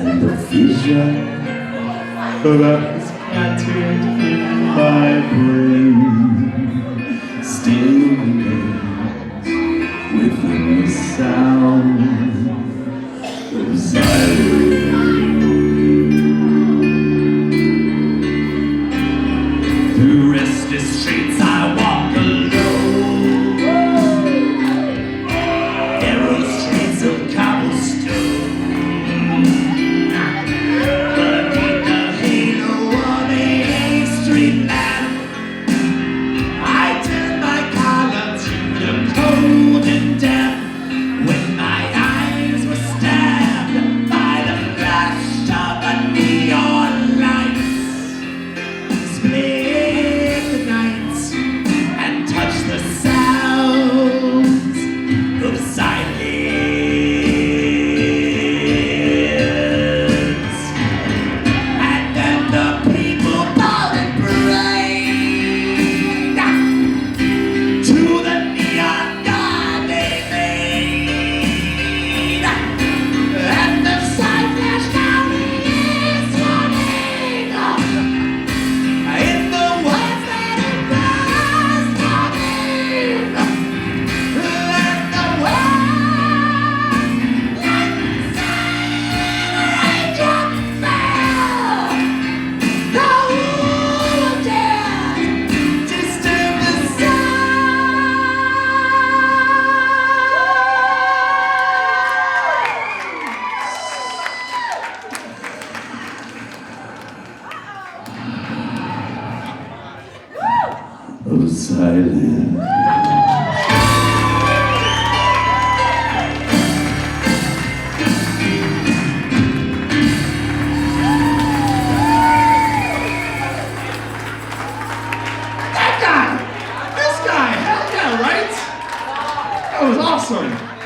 and the vision that was planted in my brain still remains within the sound of silence. Through restless streets I walk alone, narrow streets of cobblestone. Beneath the halo of a street lamp, I turn my collar to the cold and damp. When my eyes were stabbed by the flash of a neon light, split the night and touch the sounds of silence. And then the people bowed and prayed to the neon god they made. And the sign flashed out its warning in the words that it was talking. Let the world like raindrop fell. No one dared disturb the sound of silence. That guy! This guy! Hell yeah, right? That was awesome!